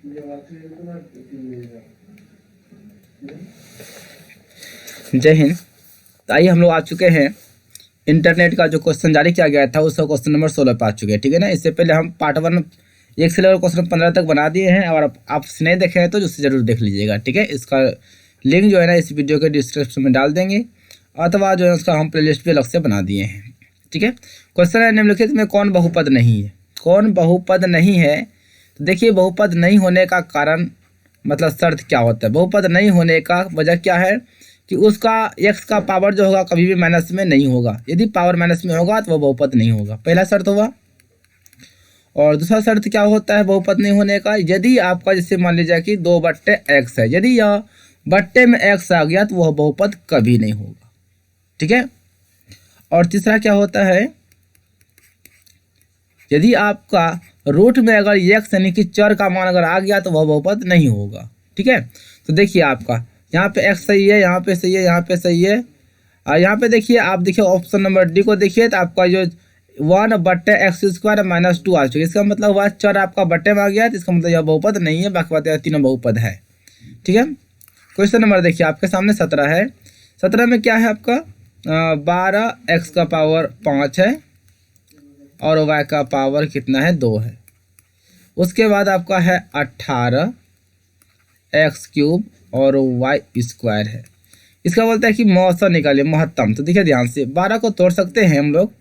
जय हिंद। तो आइए हम लोग आ चुके हैं इंटरनेट का जो क्वेश्चन जारी किया गया था उसका क्वेश्चन नंबर 16 पे आ चुके हैं। ठीक है ना। इससे पहले हम पार्ट 1 1 से लेकर क्वेश्चन 15 तक बना दिए हैं और आप नहीं देखे हैं तो उससे जरूर देख लीजिएगा। ठीक है। इसका लिंक जो है ना इस वीडियो के डिस्क्रिप्शन में डाल देंगे अथवा जो है उसका हम प्लेलिस्ट भी अलग से बना दिए हैं। ठीक है। क्वेश्चन है निम्नलिखित में कौन बहुपद नहीं है। कौन बहुपद नहीं है। तो देखिए बहुपद नहीं होने का कारण मतलब शर्त क्या होता है। बहुपद नहीं होने का वजह क्या है कि उसका x का पावर जो होगा कभी भी माइनस में नहीं होगा। यदि पावर माइनस में होगा तो वह बहुपद नहीं होगा। पहला शर्त हुआ। और दूसरा शर्त क्या होता है बहुपद नहीं होने का। यदि आपका जैसे मान लीजिए कि 2/x है, यदि यह बट्टे में x आ गया तो वह बहुपद कभी नहीं होगा। ठीक है। और तीसरा क्या होता है, यदि आपका रूट में अगर x यानी कि चर का मान अगर आ गया तो वह बहुपद नहीं होगा। ठीक है। तो देखिए आपका यहाँ पे x सही है, यहाँ पे सही है, यहाँ पे सही है और यहाँ पे देखिए आप देखिए ऑप्शन नंबर डी को देखिए तो आपका जो 1/x² - 2 आ चुका है। इसका मतलब हुआ चर आपका बट्टे में आ गया तो इसका मतलब यह बहुपद नहीं है, बाकी बात तीनों बहुपद है। ठीक है। क्वेश्चन नंबर देखिए आपके सामने 17 है। 17 में क्या है आपका 12x⁵ है और y का पावर कितना है 2 है। उसके बाद आपका है 18x³ और y² है। इसका बोलता है कि मौसा निकालिए महत्तम। तो देखिए ध्यान से 12 को तोड़ सकते हैं हम लोग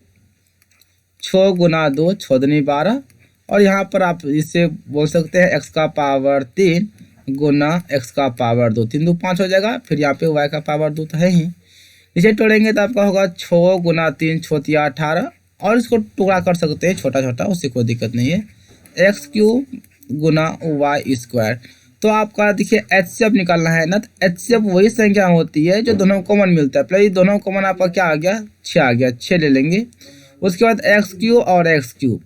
6 × 2 6 दूनी 12 और यहाँ पर आप इससे बोल सकते हैं x का पावर 3 गुना x का पावर 2 3 2 5 हो जाएगा। फिर यहाँ पे y का पावर 2 तो है ही। इसे तोड़ेंगे तो आपका होगा 6 × 3 = 18 और इसको टुकड़ा कर सकते हैं छोटा छोटा, उससे कोई दिक्कत नहीं है। x³ गुना y²। तो आपका देखिए HCF निकालना है ना। तो HCF वही संख्या होती है जो दोनों कॉमन मिलता है। पहले दोनों कॉमन आपका क्या आ गया 6 आ गया, 6 ले लेंगे। उसके बाद x³ और x³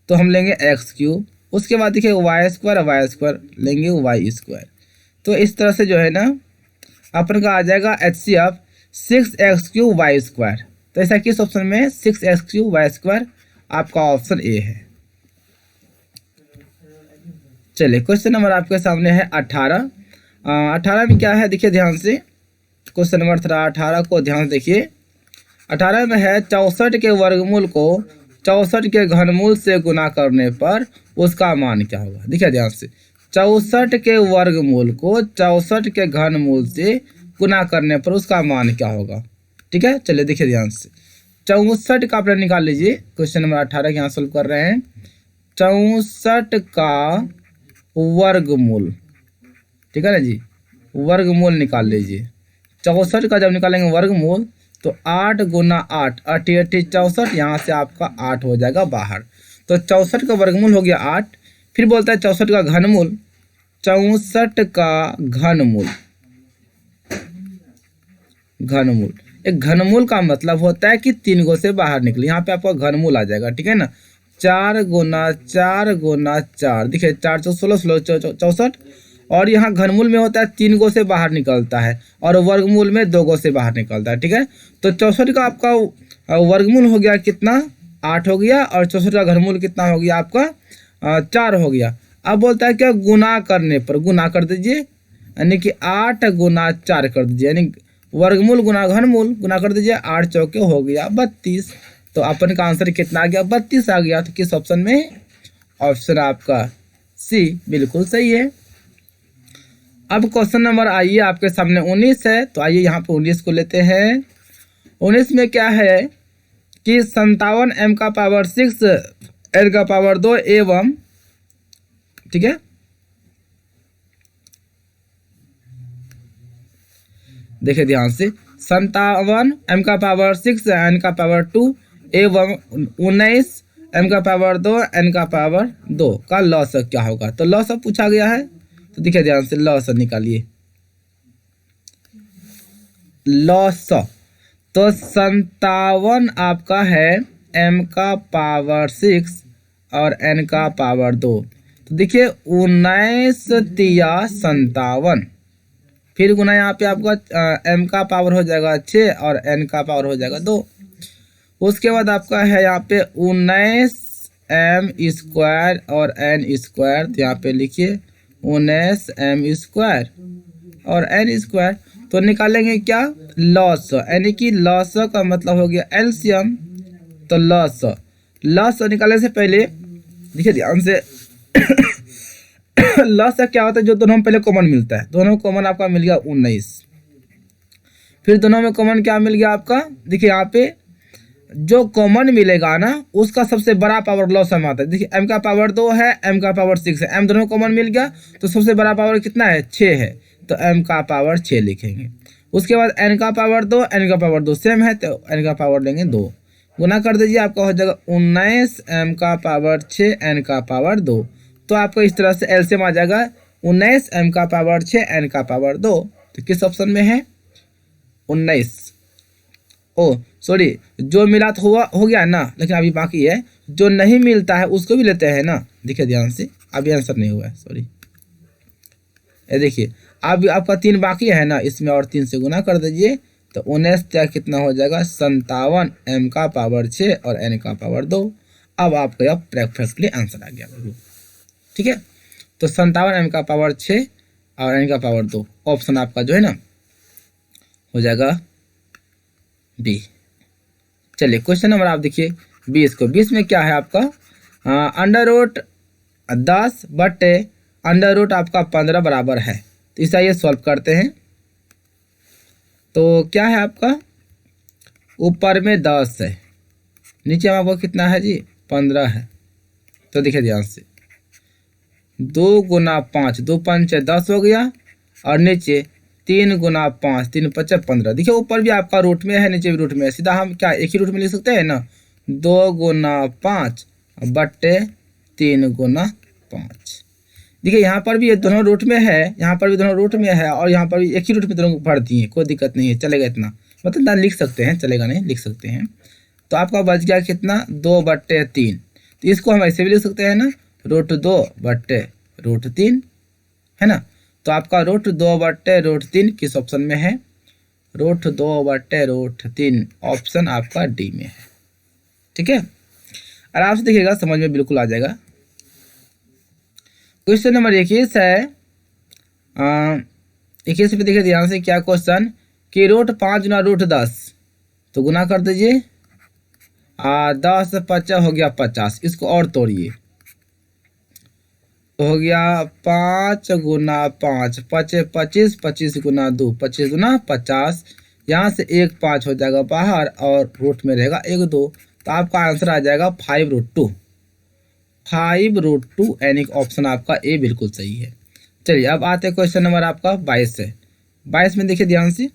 तो हम लेंगे x³। उसके बाद देखिए y² लेंगे y²। तो इस तरह से जो है ना अपन का आ जाएगा HCF 6x³ y²। तो ऐसा किस ऑप्शन में 6x³ y² आपका ऑप्शन ए है। चलिए क्वेश्चन नंबर आपके सामने है 18। 18 में क्या है देखिए ध्यान से। क्वेश्चन नंबर 18 को ध्यान से देखिए। 18 में है 64 के वर्गमूल को 64 के घनमूल से गुना करने पर उसका मान क्या होगा। देखिए ध्यान से 64 के वर्गमूल को 64 के घनमूल से गुना करने पर उसका मान क्या होगा। ठीक है। चलिए देखिए ध्यान से 64 का आप निकाल लीजिए। क्वेश्चन नंबर 18 के यहाँ सोल्व कर रहे हैं। 64 का वर्गमूल, ठीक है ना जी, वर्गमूल निकाल लीजिए। 64 का जब निकालेंगे वर्गमूल तो 8 × 8 8 8 64, यहाँ से आपका 8 हो जाएगा बाहर। तो 64 का वर्गमूल हो गया 8। फिर बोलता है 64 का घनमूल। 64 का घनमूल, घनमूल एक घनमूल का मतलब होता है कि 3 गो से बाहर निकले। यहाँ पे आपका घनमूल आ जाएगा। ठीक है ना। 4 × 4 × 4 देखिए 4 × 16 64 और यहाँ घनमूल में होता है 3 गो से बाहर निकलता है और वर्गमूल में 2 गो से बाहर निकलता है। ठीक है। तो 64 का आपका वर्गमूल हो गया कितना 8 हो गया और 64 का घनमूल कितना हो गया आपका 4 हो गया। अब बोलता है क्या गुना करने पर गुना कर दीजिए यानी कि 8 × 4 कर दीजिए यानी वर्गमूल गुना घनमूल गुना कर दीजिए। 8 चौके हो गया 32। तो अपन का आंसर कितना आ गया 32 आ गया। तो किस ऑप्शन में ऑप्शन आपका सी बिल्कुल सही है। अब क्वेश्चन नंबर आइए आपके सामने 19 है। तो आइए यहाँ पे 19 को लेते हैं। 19 में क्या है कि 57 m का पावर 6 n का पावर 2 एवं, ठीक है, देखिए ध्यान से 57 m का पावर 6 n का पावर 2 एवं 19 m का पावर 2 n का पावर 2 का लॉस क्या होगा। तो लॉस पूछा गया है। तो देखिए ध्यान से लॉस निकालिए। लॉस तो 57 आपका है m का पावर 6 और n का पावर 2। तो देखिए 19 तिया 57 फिर गुना यहाँ पे आपका m का पावर हो जाएगा 6 और n का पावर हो जाएगा 2। उसके बाद आपका है यहाँ पे 19 m² और n²। तो यहाँ पे लिखिए 19m² और n²। तो निकालेंगे क्या, लॉस, यानी कि लॉस का मतलब हो गया एलसीएम। तो लॉस निकालने से पहले देखिए ध्यान से लॉस से क्या होता है, जो दोनों में पहले कॉमन मिलता है, दोनों कॉमन आपका मिल गया 19। फिर दोनों में कॉमन क्या मिल गया आपका, देखिए यहाँ पे जो कॉमन मिलेगा ना उसका सबसे बड़ा पावर लॉस में आता है। देखिए m का पावर 2 है, m का पावर 6 है, m दोनों कॉमन मिल गया तो सबसे बड़ा पावर कितना है, 6 है, तो m का पावर 6 लिखेंगे। उसके बाद n का पावर 2, n का पावर 2 सेम है, तो n का पावर लेंगे 2, गुना कर दीजिए, आपका हो जाएगा 19 m का पावर 6 n का पावर 2। तो आपको इस तरह से एलसीएम आ जाएगा 19 m का पावर 6 n का पावर 2। तो किस ऑप्शन में है, 19। ओ सॉरी, जो मिला तो हुआ हो गया ना, लेकिन अभी बाकी है, जो नहीं मिलता है उसको भी लेते हैं ना। देखिए ध्यान से, अभी आंसर नहीं हुआ है, सॉरी। ये देखिए अब आपका 3 बाकी है ना, इसमें और 3 से गुना कर दीजिए, तो 19 क्या कितना हो जाएगा 57 m का पावर 6 और n का पावर 2। अब आपका यह परफेक्टली आंसर आ गया, ठीक है। तो 57 m का पावर 6 और n का पावर 2, ऑप्शन आपका जो है ना हो जाएगा बी। चलिए क्वेश्चन नंबर आप देखिए 20 को। 20 में क्या है आपका, √10/अंडर रूट आपका 15 बराबर है। तो इसे ये सॉल्व करते हैं। तो क्या है आपका, ऊपर में 10 है, नीचे में आपको कितना है जी 15 है। तो देखिए ध्यान से 2 गुना 5, 2 5 10 हो गया, और नीचे 3 गुना 5, 3 5 15। देखिए ऊपर भी आपका रूट में है, नीचे भी रूट में है, सीधा हम क्या एक ही रूट में लिख सकते हैं ना, 2 गुना 5 बट्टे 3 गुना 5। देखिए यहाँ पर भी ये दोनों रूट में है, यहाँ पर भी दोनों रूट में है, और यहाँ पर भी एक ही रूट में दोनों भर दिए, कोई दिक्कत नहीं है, चलेगा इतना, मतलब ना लिख सकते हैं, चलेगा नहीं लिख सकते हैं। तो आपका बच गया कितना 2/3। तो इसको हम ऐसे भी लिख सकते हैं ना, √2/√3 है ना। तो आपका √2/√3 किस ऑप्शन में है, √2/√3 ऑप्शन आपका डी में है, ठीक है। आराम से देखिएगा, समझ में बिल्कुल आ जाएगा। क्वेश्चन नंबर 21 है, 21 पे देखिए ध्यान से, क्या क्वेश्चन कि √5 गुना √10, तो गुना कर दीजिए, 10 5 हो गया 50, इसको और तोड़िए, तो हो गया 5 गुना 5 5 25, 25 गुना 2 25 गुना 50, यहाँ से 1 5 हो जाएगा बाहर, और रूट में रहेगा 1 2। तो आपका आंसर आ जाएगा 5√2, 5√2, यानी ऑप्शन आपका ए बिल्कुल सही है। चलिए अब आते हैं क्वेश्चन नंबर आपका 22 है। 22 में देखिए ध्यान से,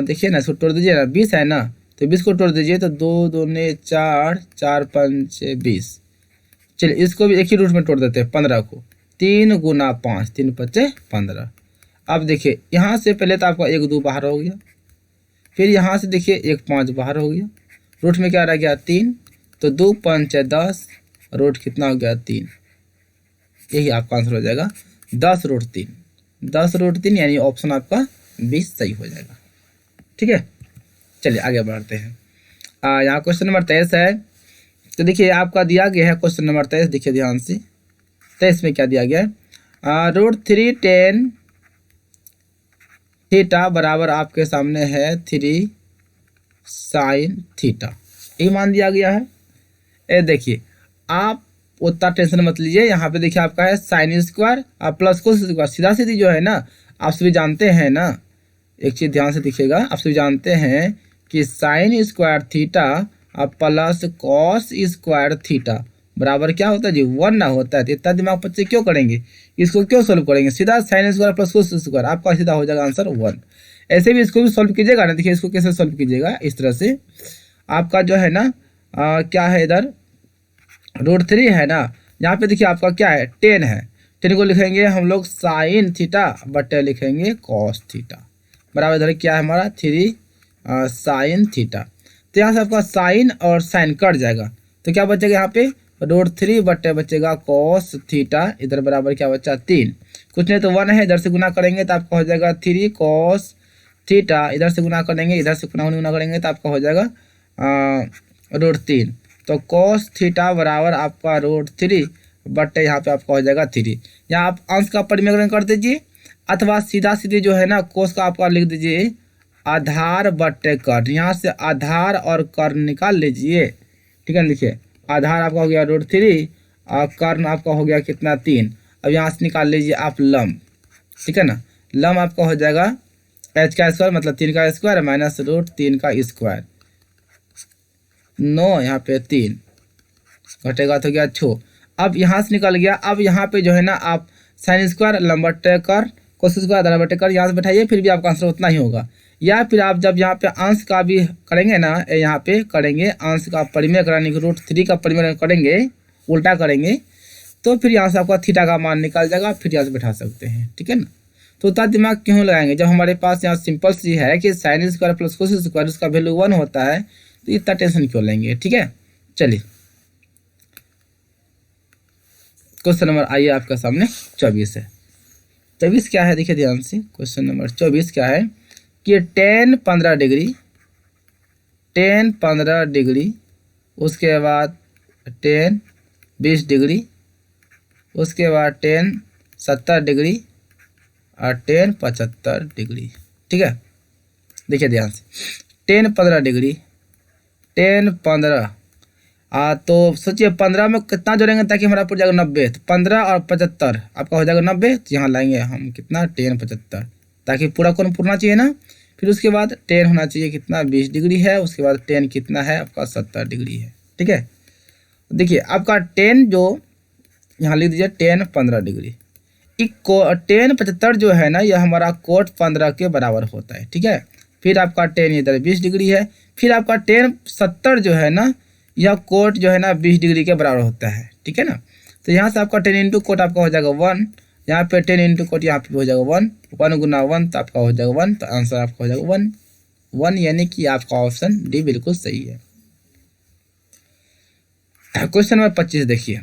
देखिए ना, इसको तोड़ दीजिए ना, 20 है ना, तो 20 को तोड़ दीजिए, तो 2 दूने 4, 4 5 20। चलिए इसको भी एक ही रूट में तोड़ देते हैं, 15 को, 3 गुना 5, 3 5 15। अब देखिए यहाँ से पहले तो आपका 1 2 बाहर हो गया, फिर यहाँ से देखिए 1 5 बाहर हो गया, रूट में क्या रह गया 3, तो 2 5 10, रूट कितना हो गया 3, यही आपका आंसर हो जाएगा 10√3, 10√3, यानी ऑप्शन आपका 20 सही हो जाएगा, ठीक है। चलिए आगे बढ़ते हैं। यहाँ क्वेश्चन नंबर 23 है। तो देखिए आपका दिया गया है क्वेश्चन नंबर 23, देखिए ध्यान से, 23 में क्या दिया गया है, √3 tan थीटा बराबर आपके सामने है 3 sin थीटा, ये मान दिया गया है। ये देखिए आप उतना टेंशन मत लीजिए, यहाँ पे देखिए आपका है sin² और प्लस कोस स्क्वायर, सीधा सीधी जो है ना, आप सभी जानते हैं ना, एक चीज़ ध्यान से दिखेगा, आप सभी जानते हैं कि sin² थीटा और प्लस cos² थीटा बराबर क्या होता है जी 1 ना होता है। तो इतना दिमाग बच्चे क्यों करेंगे, इसको क्यों सोल्व करेंगे, सीधा sin² प्लस cos², आपका सीधा हो जाएगा आंसर 1। ऐसे भी इसको भी सोल्व कीजिएगा ना, देखिए इसको कैसे सोल्व कीजिएगा, इस तरह से आपका जो है ना क्या है, इधर √3 है ना, यहाँ पे देखिए आपका क्या है 10 है, 10 को लिखेंगे हम लोग sin थीटा बटे लिखेंगे cos थीटा, बराबर इधर क्या है हमारा 3 sin थीटा। तो यहाँ से आपका साइन और साइन कट जाएगा, तो क्या बचेगा यहाँ पे √3 बटे बचेगा cos थीटा, इधर बराबर क्या बचा 3, कुछ नहीं तो 1 है, इधर से गुना करेंगे तो आपका हो जाएगा 3 cos थीटा, इधर से गुना करेंगे, इधर से गुना करेंगे तो आपका हो जाएगा √3। तो cos थीटा बराबर आपका √3 बटे यहाँ पे आपका हो जाएगा 3। यहाँ आप अंश का परिमेय कर दीजिए, अथवा सीधा सीधे जो है ना कोस का आपका लिख दीजिए आधार बटे कर्ण। यहाँ से आधार और कर्ण निकाल लीजिए, ठीक है। लिखिए आधार आपका हो गया √3 और कर्ण आपका हो गया कितना 3। अब यहाँ से निकाल लीजिए आप लम्ब, ठीक है ना। लम्ब आपका हो जाएगा h का स्क्वायर मतलब 3 का स्क्वायर माइनस √3 का स्क्वायर, 9 यहाँ पे 3 घटेगा तो क्या 6। अब यहाँ से निकल गया। अब यहाँ पे जो है ना आप साइन स्क्वायर लंब बटे कर्ण कोस स्क्वायर आधार बटे कर्ण यहाँ से बैठाइए, फिर भी आपका आंसर उतना ही होगा। या फिर आप जब यहाँ पे अंश का भी करेंगे ना, यहाँ पे करेंगे अंश का परिमेय कराने के √3 का परिमेय करेंगे, उल्टा करेंगे, तो फिर यहाँ से आपका थीटा का मान निकल जाएगा, फिर यहाँ से बैठा सकते हैं, ठीक है ना। तो उतना दिमाग क्यों लगाएंगे जब हमारे पास यहाँ सिंपल सी है कि sine square plus cos square उसका वैल्यू 1 होता है, तो इतना टेंशन क्यों लेंगे, ठीक है। चलिए क्वेश्चन नंबर आइए आपके सामने 24 है। 24 क्या है देखिए ध्यान से। क्वेश्चन नंबर 24 क्या है कि tan 15 डिग्री, उसके बाद tan 20 डिग्री, उसके बाद tan 70 डिग्री और tan 75 डिग्री, ठीक है। देखिए ध्यान से tan 15 डिग्री, tan 15 तो सोचिए 15 में कितना जोड़ेंगे ताकि हमारा पूरा जाएगा 90, तो 15 और 75 आपका हो जाएगा 90, तो यहाँ लाएंगे हम कितना tan 75 ताकि पूरा कोण पूरना चाहिए ना। फिर उसके बाद tan होना चाहिए कितना 20 डिग्री है, उसके बाद tan कितना है आपका 70 डिग्री है, ठीक है। देखिए आपका tan जो यहाँ लिख दीजिए tan 15 डिग्री, tan 75 जो है ना यह हमारा कोट 15 के बराबर होता है, ठीक है। फिर आपका tan इधर 20 डिग्री है, फिर आपका tan 70 जो है ना यह कोट जो है ना 20 डिग्री के बराबर होता है, ठीक है ना। तो यहाँ से आपका tan इंटू कोट आपका हो जाएगा 1, यहाँ पे tan इंटू कोट यहाँ पे हो जाएगा 1, 1 गुना 1 तो आपका हो जाएगा 1, तो आंसर आपका हो जाएगा 1, यानी कि आपका ऑप्शन डी बिल्कुल सही है। क्वेश्चन नंबर 25 देखिए।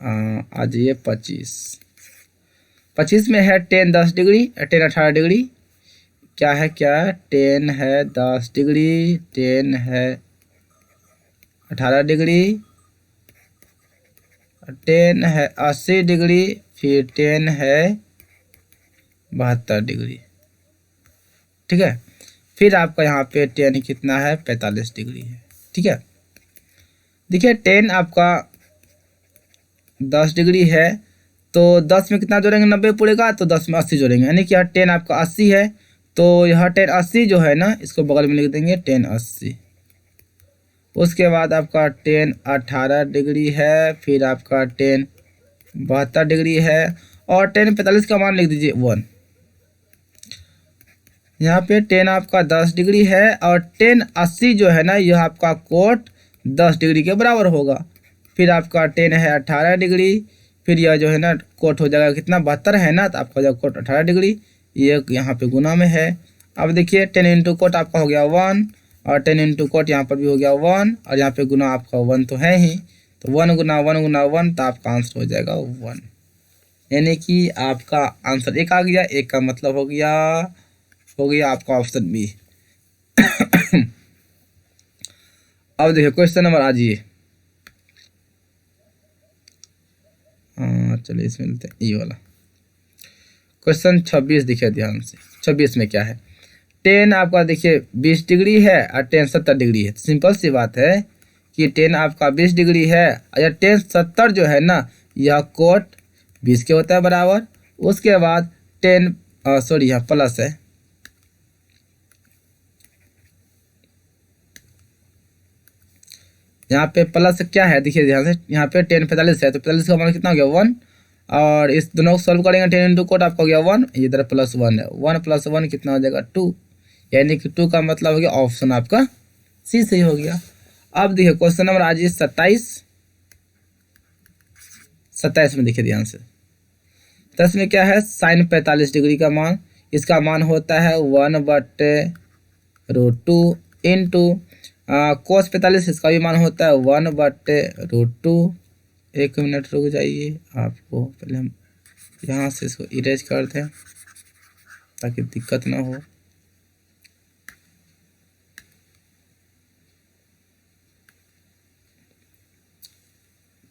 आ जाइए 25 में है tan 10 डिग्री, tan 18 डिग्री, क्या है tan है 10 डिग्री, tan है 18 डिग्री, tan है 80 डिग्री, फिर tan है 72 डिग्री, ठीक है। फिर आपका यहाँ पे tan कितना है 45 डिग्री है, ठीक है। देखिए tan आपका 10 डिग्री है, तो 10 में कितना जोड़ेंगे 90 पूरे का, तो 10 में 80 जोड़ेंगे, यानी कि यहाँ tan आपका 80 है, तो यह tan 80 जो है ना इसको बगल में लिख देंगे tan 80। उसके बाद आपका tan 18 डिग्री है, फिर आपका tan 72 डिग्री है, और tan 45 का मान लिख दीजिए 1। यहाँ पे tan आपका 10 डिग्री है, और tan 80 जो है ना यह आपका कोट 10 डिग्री के बराबर होगा। फिर आपका tan है 18 डिग्री, फिर यह जो है ना कोट हो जाएगा कितना 72 है ना, तो आपका हो जाएगा कोट 18 डिग्री, ये यहाँ पे गुना में है। अब देखिए tan इंटू कोट आपका हो गया 1, और tan इंटू कोट यहाँ पर भी हो गया 1, और यहाँ पे गुना आपका 1 तो है ही, तो 1 गुना 1 गुना 1, तो आपका आंसर हो जाएगा 1, यानी कि आपका आंसर 1 आ गया। 1 का मतलब हो गया आपका ऑप्शन बी। अब देखिए क्वेश्चन नंबर आ जाइए, चलिए इसमें लेते हैं ये वाला क्वेश्चन 26 देखिए ध्यान से। 26 में क्या है, tan आपका देखिए 20 डिग्री है और tan 70 डिग्री है। तो सिंपल सी बात है कि tan आपका 20 डिग्री है, और tan 70 जो है ना यह कोट 20 के होता है बराबर। उसके बाद tan सॉरी यहाँ प्लस है, यहाँ पे प्लस क्या है देखिए ध्यान से, यहाँ पे tan 45 है, तो 45 का मान कितना हो गया 1, और इस दोनों को सॉल्व करेंगे tan इंटू कोट आपका हो गया 1, इधर +1 है, 1 + 1 कितना हो जाएगा 2, यानी कि 2 का मतलब हो गया ऑप्शन आपका सी सही हो गया। अब देखिए क्वेश्चन नंबर आज 27 में देखिए ध्यान से। 10 में क्या है साइन 45 डिग्री का मान, इसका मान होता है 1/√2 इंटू कोस 45, इसका भी मान होता है 1/√2। एक मिनट रुक जाइए, आपको पहले हम यहाँ से इसको इरेज कर दें ताकि दिक्कत ना हो।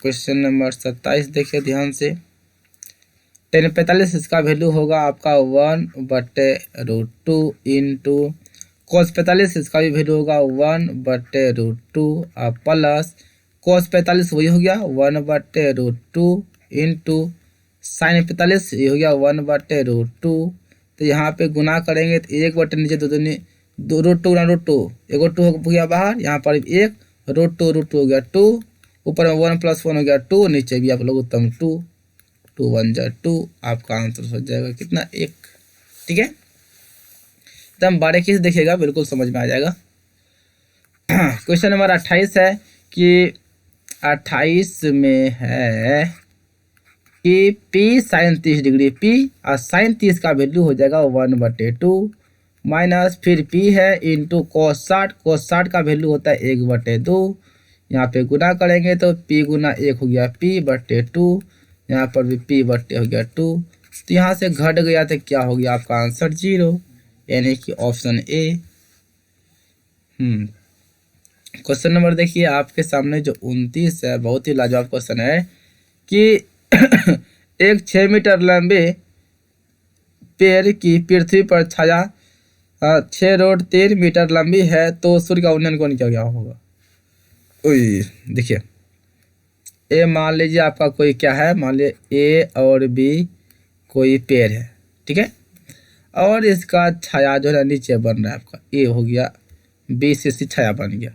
क्वेश्चन नंबर 27 देखिए ध्यान से। टेन 45 इसका वैल्यू होगा आपका 1/√2 इंटू cos 45 इसका भी वैल्यू होगा 1/√2 प्लस cos 45 वही हो गया 1/√2 इंटू साइन 45 ये हो गया 1/√2। तो यहाँ पे गुना करेंगे तो 1 नीचे दो √2 ना √2 एगो 2 हो गया बाहर, यहाँ पर एक √2 हो गया 2, ऊपर में 1 + 1 हो गया 2, नीचे भी आप लोग उत्तम 2 2 1 जा 2, आपका आंसर हो जाएगा कितना 1। ठीक है, एकदम बारीकी से देखिएगा, बिल्कुल समझ में आ जाएगा। क्वेश्चन नंबर 28 है कि 28 में है कि P sin 30 डिग्री, P और sin 30 का वैल्यू हो जाएगा 1/2 माइनस फिर P है इंटू cos 60 का वैल्यू होता है 1/2। यहाँ पे गुना करेंगे तो P गुना 1 हो गया P/2, यहाँ पर भी P/2 हो गया 2। तो यहाँ से घट गया तो क्या हो गया आपका आंसर 0, यानी कि ऑप्शन ए। क्वेश्चन नंबर देखिए आपके सामने जो 29 है, बहुत ही लाजवाब क्वेश्चन है कि एक 6 मीटर लंबे पेड़ की पृथ्वी पर छाया 6.3 मीटर लंबी है तो सूर्य का उन्नयन कोण क्या होगा। देखिए ए मान लीजिए आपका कोई क्या है, मान लीजिए ए और बी कोई पेड़ है, ठीक है, और इसका छाया जो है नीचे बन रहा है आपका, ए हो गया, बी से सी छाया बन गया।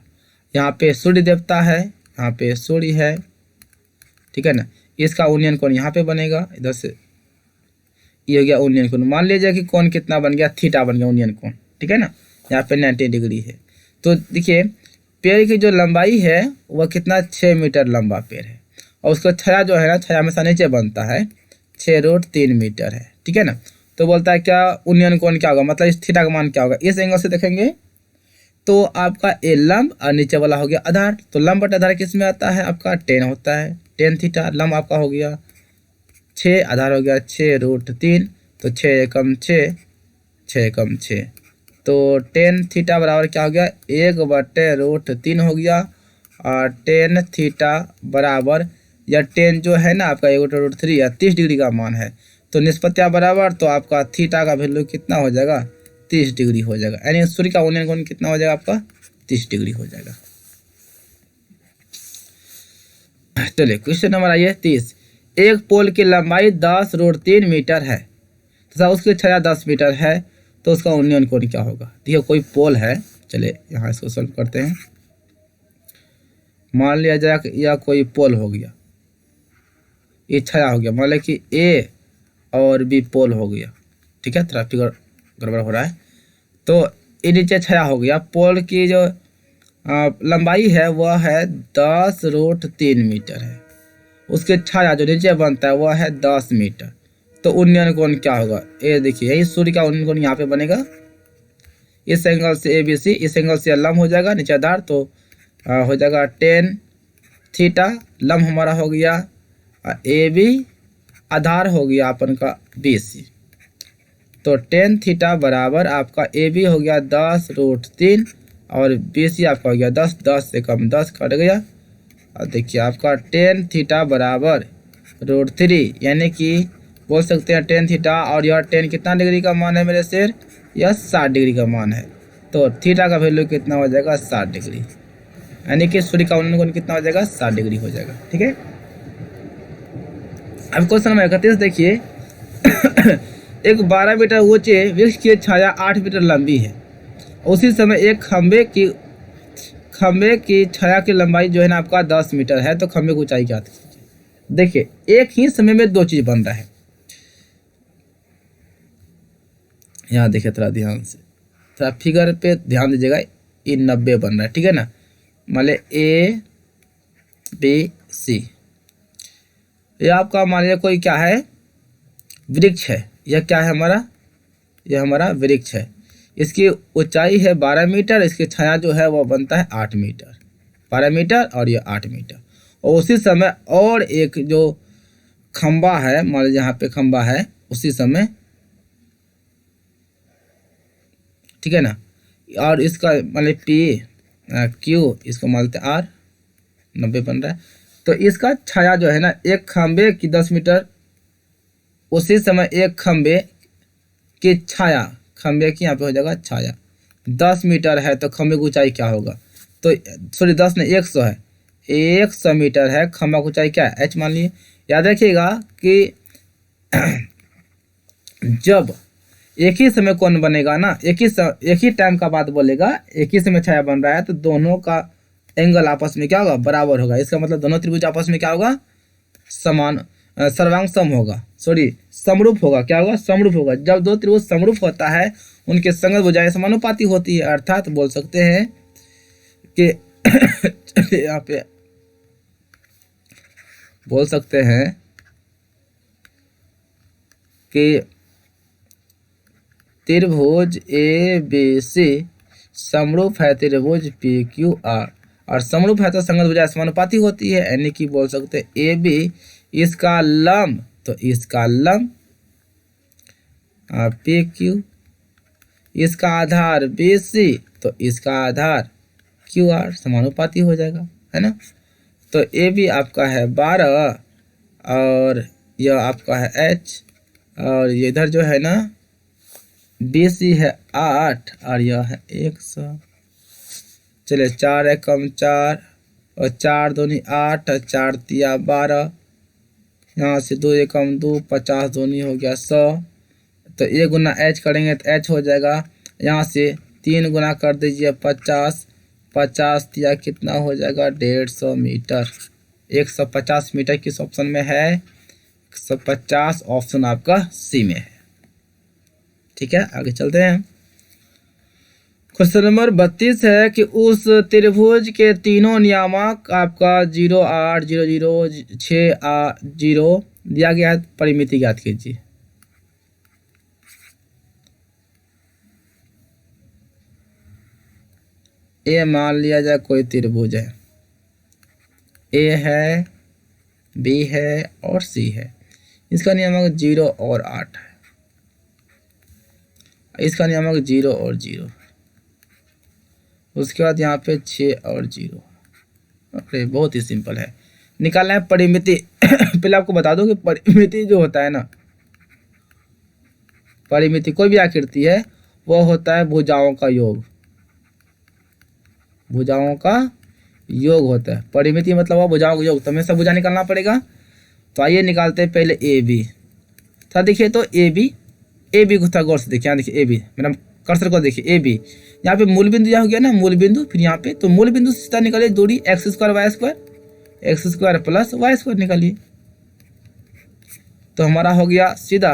यहाँ पे सूर्य देवता है, यहाँ पे सूर्य है, ठीक है ना, इसका उन्नयन कोण यहाँ पे बनेगा, इधर से ये हो गया उन्नयन कोण। मान लीजिए कि कोण कितना बन गया, थीटा बन गया उन्नयन कोण, ठीक है ना, यहाँ पे 90 डिग्री है। तो देखिए पेड़ की जो लंबाई है वह कितना 6 मीटर लंबा पेड़ है, और उसका छाया जो है ना, छाया हमेशा नीचे बनता है 6.3 मीटर है, ठीक है ना। तो बोलता है क्या उन्नयन कोण क्या होगा, मतलब इस थीटा का मान क्या होगा। इस एंगल से देखेंगे तो आपका ए लंब और नीचे वाला हो गया आधार। तो लंब बटा आधार किस में आता है आपका 10 होता है, 10 थीटा। लंब आपका हो गया 6, आधार हो गया 6√3, तो 6 एकम 6, 6 एकम 6, तो 10 थीटा बराबर क्या हो गया 1/√3 हो गया। और 10 थीटा बराबर, या 10 जो है ना आपका 1/√3 या 30 डिग्री का मान है, तो निष्पत्तियाँ बराबर, तो आपका थीटा का वैल्यू कितना हो जाएगा 30 डिग्री हो जाएगा, यानी सूर्य का उन्नयन कोण कितना हो जाएगा आपका 30 डिग्री हो जाएगा। चलिए क्वेश्चन नंबर आइए 30। एक पोल की लंबाई 10√3 मीटर है तथा उसकी छाया 10 मीटर है तो उसका उन्नयन कोण क्या होगा। देखिए कोई पोल है, चलिए यहाँ इसको सॉल्व करते हैं। मान लिया जाए या कोई पोल हो गया, ये छाया हो गया, मान लिया कि ए और बी पोल हो गया, ठीक है, थोड़ा फिगर गड़बड़ हो रहा है। तो ये नीचे छाया हो गया, पोल की जो लंबाई है वह है 10√3 मीटर है, उसके छाया जो नीचे बनता है वह है 10 मीटर, तो उन्नयन कोण क्या होगा। ये देखिए यही सूर्य का उन्नयन कोण यहाँ पे बनेगा, इस एंगल से ABC, इस एंगल से लंब हो जाएगा नीचे आधार, तो हो जाएगा 10 थीटा, लंब हमारा हो गया AB, आधार हो गया अपन का BC, तो 10 थीटा बराबर आपका AB हो गया 10√3 और BC आपका हो गया 10, 10 से कम 10 कट गया। और देखिए आपका 10 थीटा बराबर √3, यानी कि बोल सकते हैं 10 थीटा, और यह 10 कितना डिग्री का मान है मेरे शेर, यह 60 डिग्री का मान है, तो थीटा का वैल्यू कितना हो जाएगा 60 डिग्री, यानी कि सूर्य का उन्नयन कोण कितना हो जाएगा 60 डिग्री हो जाएगा, ठीक है। अब क्वेश्चन नंबर 31 देखिए। एक 12 मीटर ऊंचे वृक्ष की छाया 8 मीटर लंबी है, उसी समय एक खंबे की छाया की लंबाई जो है ना आपका 10 मीटर है, तो खंबे की ऊंचाई क्या थी। देखिए एक ही समय में दो चीज बन रहा है, यहाँ देखिए थोड़ा ध्यान से, थोड़ा फिगर पे ध्यान दीजिएगा, ये 90 बन रहा है, ठीक है ना। मान लिया ABC, ये आपका मान लिया कोई क्या है वृक्ष है, यह क्या है हमारा, यह हमारा वृक्ष है, इसकी ऊंचाई है 12 मीटर, इसकी छाया जो है वह बनता है 8 मीटर, 12 मीटर और ये 8 मीटर। और उसी समय और एक जो खंबा है, मान लीजिए यहाँ पे खंबा है, उसी समय, ठीक है ना, और इसका मान लीजिए P Q, इसको मानते R, 90 बन रहा है, तो इसका छाया जो है ना एक खंबे की 10 मीटर, उसी समय एक खंबे की छाया, खंबे की यहाँ पे हो जाएगा छाया 10 मीटर है, तो खंबे की ऊंचाई क्या होगा? तो सॉरी 10 नहीं 100 है, 100 मीटर है, खंबा की ऊंचाई क्या है? एच मान लिए। याद रखिएगा कि जब एक ही समय कौन बनेगा ना, एक ही टाइम का बात बोलेगा, एक ही समय छाया बन रहा है, तो दोनों का एंगल आपस में क्या होगा? बराबर होगा। इसका मतलब दोनों त्रिभुज आपस में क्या होगा? समान, सर्वांग सम होगा, सॉरी समरूप होगा। क्या होगा? समरूप होगा। जब दो त्रिभुज समरूप होता है उनके संगत भुजाएं समानुपाती होती है, अर्थात बोल सकते हैं कि यहाँ पे बोल सकते हैं कि त्रिभुज ए बी सी समरूप है त्रिभुज पी क्यू आर, और समरूप है तो संगत भुजाएं समानुपाती होती है, यानी कि बोल सकते हैं ए बी इसका लंब, तो इसका लंब पी क्यू, इसका आधार बी सी, तो इसका आधार क्यू आर समानुपाती हो जाएगा, है ना। तो ए बी आपका है 12 और यह आपका है एच, और ये इधर जो है ना बी सी है 8 और यह है 100। चलिए 4 एकम 4 और 4 दूनी 8 और 4 तिया 12, यहाँ से 2 एकम 2, 50 दूनी हो गया 100। तो ए गुना एच करेंगे तो एच हो जाएगा, यहाँ से 3 गुना कर दीजिए 50, 50 तिया कितना हो जाएगा? 150 मीटर। 150 मीटर किस ऑप्शन में है? 150 ऑप्शन आपका सी में है। ठीक है, आगे चलते हैं। क्वेश्चन नंबर 32 है कि उस त्रिभुज के तीनों नियामक आपका 0 8 0 0 6 0 दिया गया है, परिमिति ज्ञात कीजिए। ए मान लिया जाए कोई त्रिभुज है, ए है, बी है और सी है, इसका नियामक 0 और 8 है, इसका नियामक 0 और 0, उसके बाद यहाँ पे 6 और 0। अरे बहुत ही सिंपल है, निकालना है परिमिति। पहले आपको बता दो कि परिमिति जो होता है ना, परिमिति कोई भी आकृति है वो होता है भुजाओं का योग, भुजाओं का योग होता है। परिमिति मतलब वो भुजाओं का योग, तो हमेशा भुजा निकालना पड़ेगा। तो आइए निकालते हैं पहले ए बी। था देखिए तो ए बी को थोड़ा गौर से देखिए, यहाँ देखिए ए बी, मेरा कर्सर को देखिए ए बी, यहाँ पे मूल बिंदु यहाँ हो गया ना, मूल बिंदु, फिर यहाँ पे तो मूल बिंदु से सीधा निकालिए दूरी x square Y square, X square plus Y square निकालिए, तो हमारा हो गया सीधा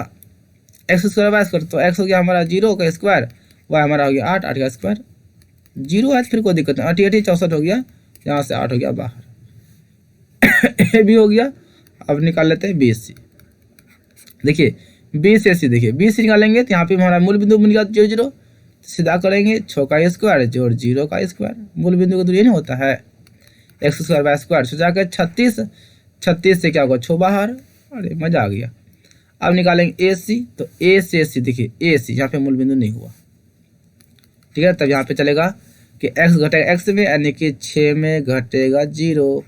एक्स स्क्वायर वाई स्क्वायर, तो एक्स हो गया हमारा 0 का स्क्वायर, वाई हमारा हो गया 8, 8 का स्क्वायर, 0 है फिर कोई दिक्कत नहीं, 8 8 64 हो गया, यहाँ से 8 हो गया बाहर। ए भी हो गया। अब निकाल लेते हैं बी सी। देखिए बी से सी, देखिए बी सी निकालेंगे तो यहाँ पे हमारा मूल बिंदु बन गया 0 0, सीधा करेंगे 6 का स्क्वायर जोड़ 0 का स्क्वायर, मूल बिंदु का दूरी नहीं होता है एक्स स्क्वायर वाई स्क्वायर, सो जाकर 36, 36 से क्या होगा 6 बाहर। अरे मजा आ गया। अब निकालेंगे ए सी, तो ए से सी, देखिए ए सी यहाँ पे मूल बिंदु नहीं हुआ, ठीक है, तब यहाँ पे चलेगा कि x घटेगा x में, यानी कि 6 में घटेगा 0,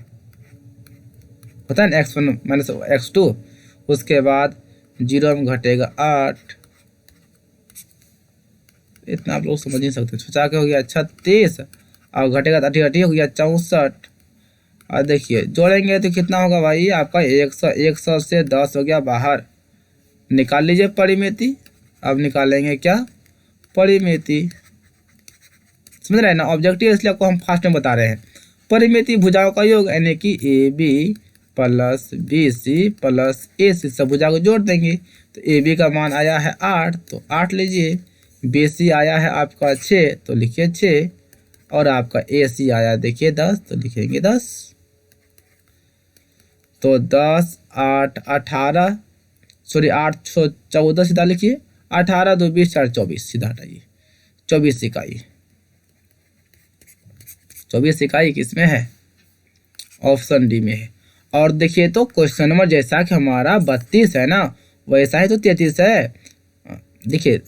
होता है ना x1 माइनस x2, उसके बाद 0 में घटेगा 8, इतना आप लोग समझ नहीं सकते। सोचा के हो गया 36 और घटेगा तो 8 हो गया 64। और देखिए जोड़ेंगे तो कितना होगा भाई आपका 100, 100 से 10 हो गया बाहर, निकाल लीजिए परिमिति। अब निकालेंगे क्या? परिमिति, समझ रहे हैं ना, ऑब्जेक्टिव इसलिए आपको हम फास्ट में बता रहे हैं। परिमिति भुजाओं का योग, यानी कि A B plus B C plus A C, सब भुजा को जोड़ देंगे, तो ए बी का मान आया है 8, तो 8 लीजिए, बी सी आया है आपका 6, तो लिखिए 6, और आपका ए सी आया देखिए 10, तो लिखेंगे 10। तो 10 8 18, सॉरी 8 14 सीधा लिखिए, 18 2 20 4 24, सीधा हटाइए 24 इकाई, 24 इकाई किसमें है? ऑप्शन डी में है। और देखिए तो क्वेश्चन नंबर जैसा कि हमारा 32 है ना, वैसा ही तो 33 है। देखिए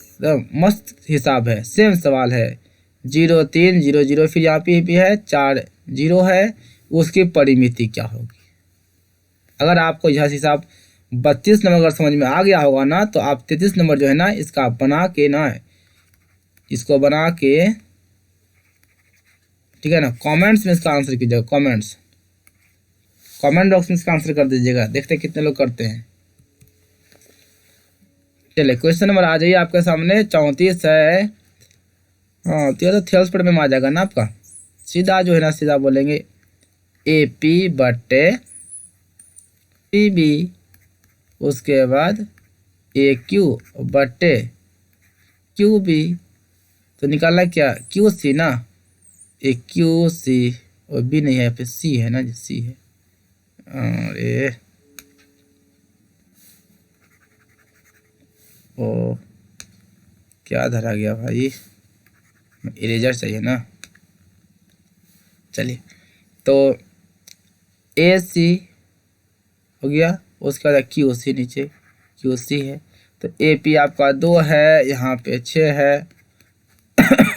मस्त हिसाब है, सेम सवाल है, 0 3 0 0, फिर यहाँ पे भी है 4 0 है, उसकी परिमिति क्या होगी? अगर आपको यह हिसाब 32 नंबर अगर समझ में आ गया होगा ना, तो आप 33 नंबर जो है ना, इसका आप बना के ना, इसको बना के, ठीक है ना, कमेंट्स में इसका आंसर कीजिएगा। कमेंट बॉक्स में इसका आंसर कर दीजिएगा, देखते हैं कितने लोग करते हैं। चलिए क्वेश्चन नंबर आ जाइए आपके सामने, 34 है। हाँ तो ये तो थेल्स पर में आ जाएगा ना आपका। सीधा जो है ना, सीधा बोलेंगे AP बटे PB, उसके बाद AQ बटे QB, तो निकालना क्या, QC ना, AQC, और B नहीं है, फिर C है ना, C है। अरे ओ क्या धरा गया भाई, इरेजर चाहिए ना। चलिए तो AC हो गया, उसके बाद QC नीचे, QC है, तो AP आपका 2 है, यहाँ पे 6 है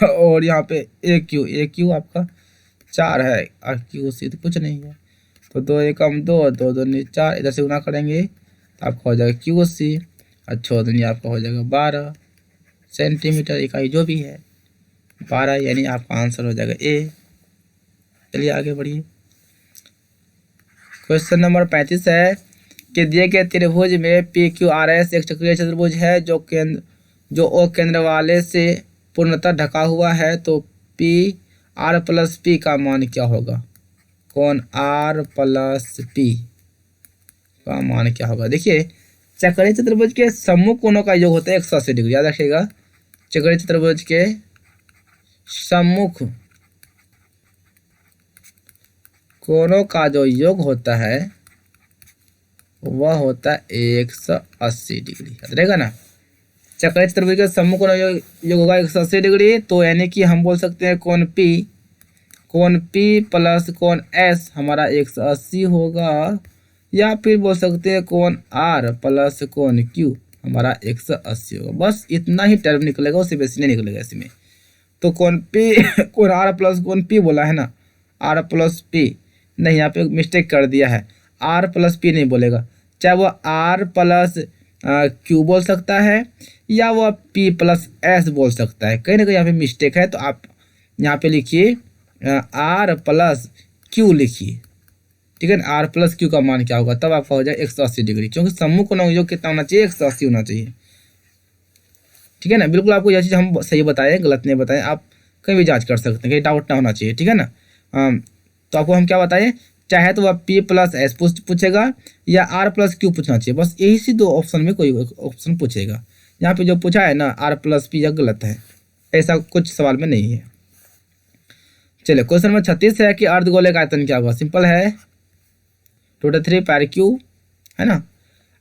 और यहाँ पे AQ आपका 4 है, और QC तो कुछ नहीं है, तो 2 एकम 2, 2 दूनी 4, इधर से गुना करेंगे तो आपका हो जाएगा QC, और 6 दूनी आपका हो जाएगा 12 सेंटीमीटर इकाई, जो भी है 12, यानी आपका आंसर हो जाएगा A। चलिए आगे बढ़िए। क्वेश्चन नंबर 35 है कि दिए गए त्रिभुज में PQRS एक चक्रीय चतुर्भुज है जो O केंद्र वाले से पूर्णतः ढका हुआ है, तो PR प्लस P का मान क्या होगा। कोण R प्लस P का मान क्या होगा। देखिए चक्रीय चतुर्भुज के सम्मुख कोणों का योग होता है 180 डिग्री, याद रखिएगा। चक्रीय चतुर्भुज के सम्मुख कोणों का जो योग होता है वह होता है 180 डिग्री, याद रहेगा ना। चक्रीय चतुर्भुज के सम्मुख कोण योग होगा 180 डिग्री, तो यानी कि हम बोल सकते हैं कोण P प्लस कोण S हमारा 180 होगा, या फिर बोल सकते हैं कोण R प्लस कोण Q हमारा 180 होगा। बस इतना ही टर्म निकलेगा, उससे बेसी नहीं निकलेगा इसमें। तो कोण R प्लस कोण P बोला है ना, R प्लस P नहीं, यहाँ पे मिस्टेक कर दिया है, R प्लस P नहीं बोलेगा, चाहे वो R प्लस Q बोल सकता है या वो P प्लस S बोल सकता है, कहीं ना कहीं यहाँ पे मिस्टेक है। तो आप यहाँ पे लिखिए R प्लस Q लिखिए, ठीक है ना। R प्लस Q का मान क्या होगा, तब आपका हो जाए 180 डिग्री, क्योंकि सम्मुख कोण योग कितना होना चाहिए, 180 होना चाहिए, ठीक है ना। बिल्कुल आपको यह चीज़ हम सही बताएं, गलत नहीं बताएं, आप कहीं भी जांच कर सकते हैं, कहीं डाउट ना होना चाहिए, ठीक है ना। तो आपको हम क्या बताएं, चाहे तो वह P प्लस S पूछेगा या R प्लस Q पूछना चाहिए, बस यही सी 2 ऑप्शन में कोई ऑप्शन पूछेगा। यहाँ पे जो पूछा है ना R प्लस P, यह गलत है, ऐसा कुछ सवाल में नहीं है। चलिए क्वेश्चन नंबर 36 है कि अर्धगोले का आयतन क्या होगा। सिंपल है, 2/3 पाई क्यू है ना।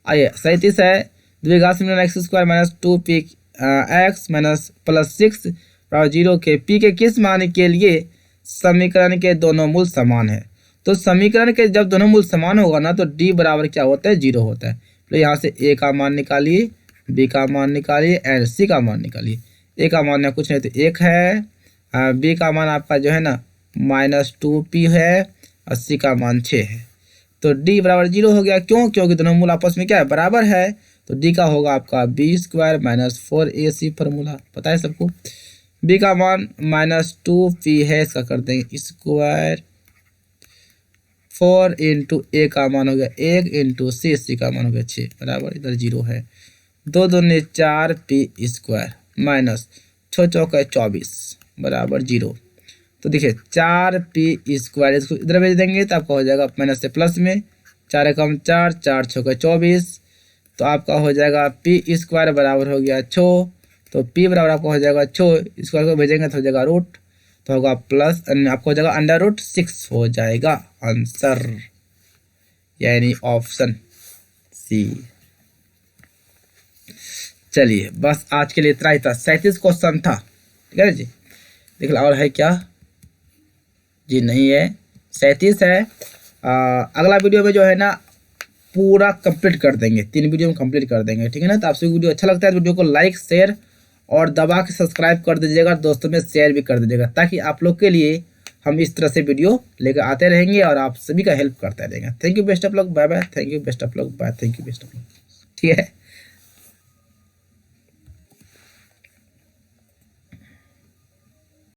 आइए 37 है, द्विघात समीकरण x² minus 2p x minus plus 6 बराबर 0 के p के किस मान के लिए समीकरण के दोनों मूल समान है। तो समीकरण के जब दोनों मूल समान होगा ना, तो d बराबर क्या होता है, 0 होता है। तो यहाँ से a का मान निकालिए, b का मान निकालिए एंड c का मान निकालिए। a का मान कुछ नहीं तो 1 है, b का मान आपका जो है ना माइनस 2p है, और c का मान 6 है। तो d बराबर 0 हो गया, क्यों, क्योंकि दोनों मूल आपस में क्या है, बराबर है। तो d का होगा आपका b² माइनस 4ac, फॉर्मूला पता है सबको। b का मान माइनस 2p है, इसका कर देंगे स्क्वायर, 4 इंटू a का मान हो गया 1 इंटू c का मान हो गया 6 बराबर, इधर 0 है, 2 दूनी 4p² माइनस 6 चौके 24 बराबर 0। तो देखिए 4p² इसको इधर भेज देंगे तो आपका हो जाएगा माइनस से प्लस में, 4 एकम 4, 4 छक्के 24, तो आपका हो जाएगा p² बराबर हो गया 6, तो p बराबर आपका हो जाएगा 6, स्क्वायर को भेजेंगे तो हो जाएगा रूट, तो होगा प्लस, आपको हो जाएगा √6 हो जाएगा आंसर, यानी ऑप्शन सी। चलिए बस आज के लिए इतना ही था, 37 क्वेश्चन था, ठीक है जी। देख लो और है क्या, जी नहीं है, 37 है। अगला वीडियो में जो है ना पूरा कंप्लीट कर देंगे, 3 वीडियो में कंप्लीट कर देंगे, ठीक है ना। तो आपसे वीडियो अच्छा लगता है तो वीडियो को लाइक शेयर और दबा के सब्सक्राइब कर दीजिएगा, दोस्तों में शेयर भी कर दीजिएगा, ताकि आप लोग के लिए हम इस तरह से वीडियो लेकर आते रहेंगे और आप सभी का हेल्प करते रहेंगे। Thank you, best of luck, bye bye. Thank you, best of luck, bye. Thank you, best of luck. ठीक है।